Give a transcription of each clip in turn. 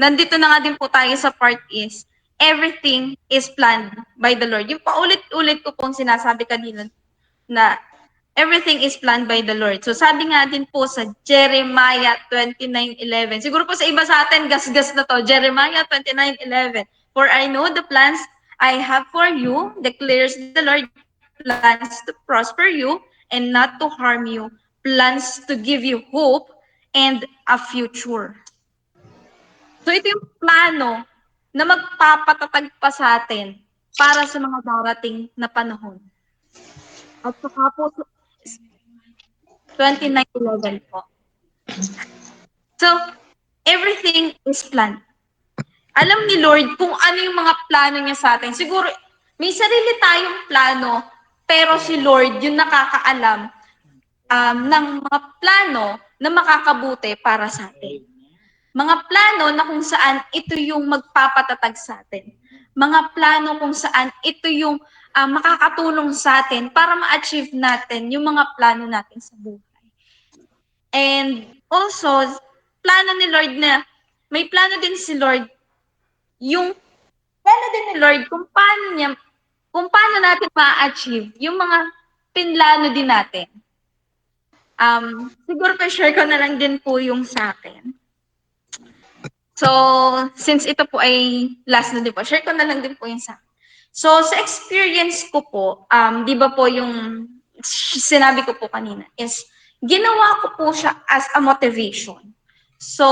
nandito na nga din po tayo sa part is, everything is planned by the Lord. Yung paulit-ulit ko pong sinasabi kanina na everything is planned by the Lord. So sabi nga din po sa Jeremiah 29:11. Siguro po sa iba sa atin, gas-gas na to. Jeremiah 29:11. For I know the plans I have for you, declares the Lord, plans to prosper you and not to harm you, plans to give you hope and a future. So ito yung plano na magpapatatag pa sa atin para sa mga darating na panahon. At saka po, 29:11 po. So, everything is planned. Alam ni Lord kung ano yung mga plano niya sa atin. Siguro, may sarili tayong plano, pero si Lord yung nakakaalam ng mga plano na makakabuti para sa atin. Mga plano na kung saan ito yung magpapatatag sa atin. Mga plano kung saan ito yung makakatulong sa atin para ma-achieve natin yung mga plano natin sa buhay. And also, plano ni Lord na, may plano din si Lord, yung plano din ni Lord kung paano natin ma-achieve yung mga pinlano din natin. Siguro pa-share ko na lang din po yung sa akin. So, since ito po ay last na din po, share ko na lang din po yung sa akin. So, sa experience ko po, di ba po yung sinabi ko po kanina is, ginawa ko po siya as a motivation. So,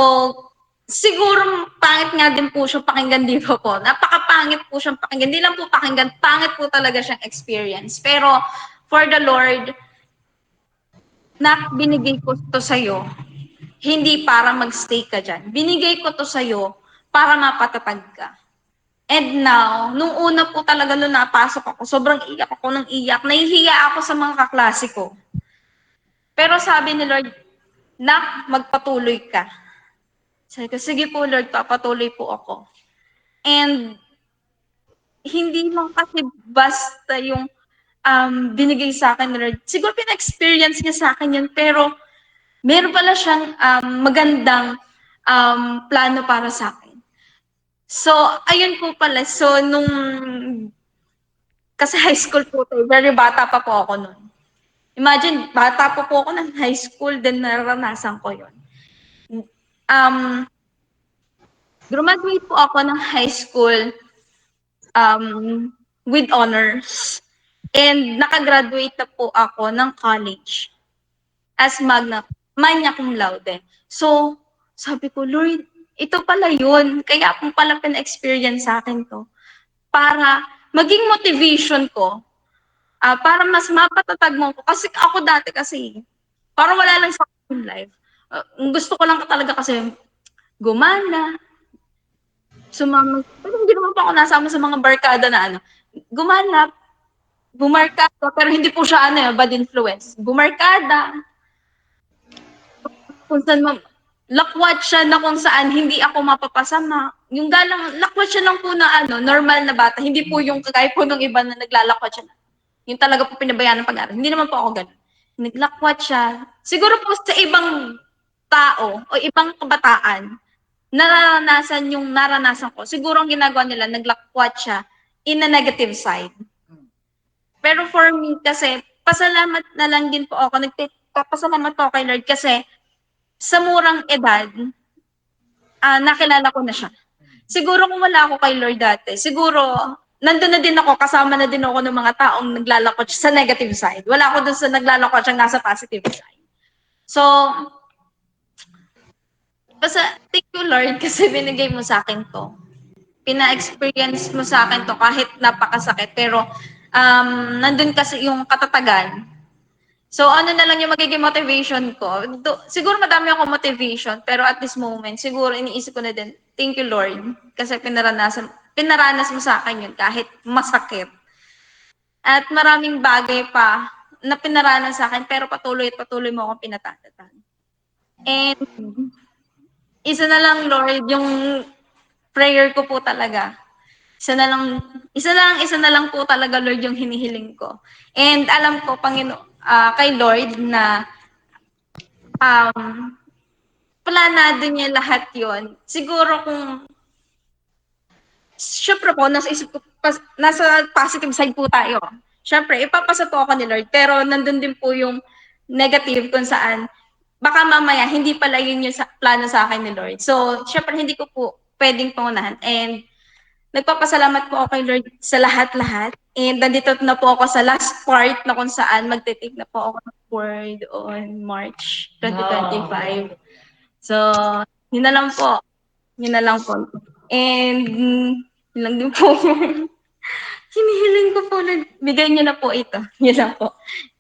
siguro pangit nga din po siya pakinggan, di ba po? Napakapangit po siyang pakinggan. Hindi lang po pakinggan, pangit po talaga siyang experience. Pero, for the Lord, na binigay ko to sa'yo, hindi para magstay ka dyan. Binigay ko to sa'yo para mapatatag ka. And now, nung una po talaga nung napasok ako, sobrang iyak ako ng iyak. Nahihiya ako sa mga kaklase ko. Pero sabi ni Lord, nak, magpatuloy ka. Sabi ko, sige po Lord, papatuloy po ako. And hindi lang kasi basta yung binigay sa akin ni Lord. Siguro pina-experience niya sa akin yun, pero meron pala siyang magandang plano para sa akin. So, ayun po pala. So, kasi high school po to, very bata pa po ako noon. Imagine, bata po ako ng high school, then naranasan ko yun. Graduate po ako ng high school with honors. And nakagraduate na po ako ng college as magna cum laude. So, sabi ko, Lord, ito pala yun. Kaya kung pala pina-experience sa akin to. Para maging motivation ko, para mas mapatatag mo ko. Kasi ako dati kasi, parang wala lang sa akin life. Gusto ko lang talaga kasi gumana, sumama. Pero hindi naman pa ako nasama sa mga barkada na gumana, bumarkada, pero hindi po siya bad influence. Bumarkada, kung saan lakwat siya na kung saan hindi ako mapapasama. Yung galang, lakwat siya lang po na normal na bata. Hindi po yung kagaya po ng iba na naglalakwat siya. Yung talaga po pinabayaan ng pag-aaral. Hindi naman po ako ganun. Naglakwat siya. Siguro po sa ibang tao o ibang kabataan, naranasan yung naranasan ko. Siguro ang ginagawa nila, naglakwat siya in a negative side. Pero for me kasi, pasalamat na lang din po ako. Nagpapasalamat po ako kay Lord kasi sa murang edad, nakilala ko na siya. Siguro kung wala ako kay Lord dati, siguro nandun na din ako, kasama na din ako ng mga taong naglalakot sa negative side. Wala ako dun sa naglalakot siyang nasa positive side. So, basta thank you Lord kasi binigay mo sa akin to. Pina-experience mo sa akin to kahit napakasakit. Pero nandun kasi yung katatagan. So, ano na lang yung magiging motivation ko? Siguro madami ako motivation, pero at this moment, siguro iniisip ko na din, thank you Lord, kasi pinaranas mo sa akin yun kahit masakit. At maraming bagay pa na pinaranas sa akin, pero patuloy at patuloy mo akong pinatatatan. And isa na lang Lord, yung prayer ko po talaga. Isa na lang po talaga Lord yung hinihiling ko. And alam ko kay Lord na planado niya lahat yon. Siguro kung syempre po, nasa isip ko, nasa positive side po tayo. Syempre, ipapasa po ako ni Lord, pero nandun din po yung negative kung saan, baka mamaya, hindi pala yun yung plano sa akin ni Lord. So, syempre, hindi ko po pwedeng pangunahan. And, nagpapasalamat po ako kay Lord sa lahat-lahat. And, nandito na po ako sa last part na kung saan magte-take na po ako ng word on March 2025. So, yun na lang po. Yun na lang po. And, yun lang din po yung hinihiling ko po na bigay niyo na po ito. Yun lang po.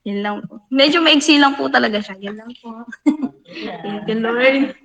Yun lang po. Medyo maigsi lang po talaga siya. Yun lang po. Thank you, Lord.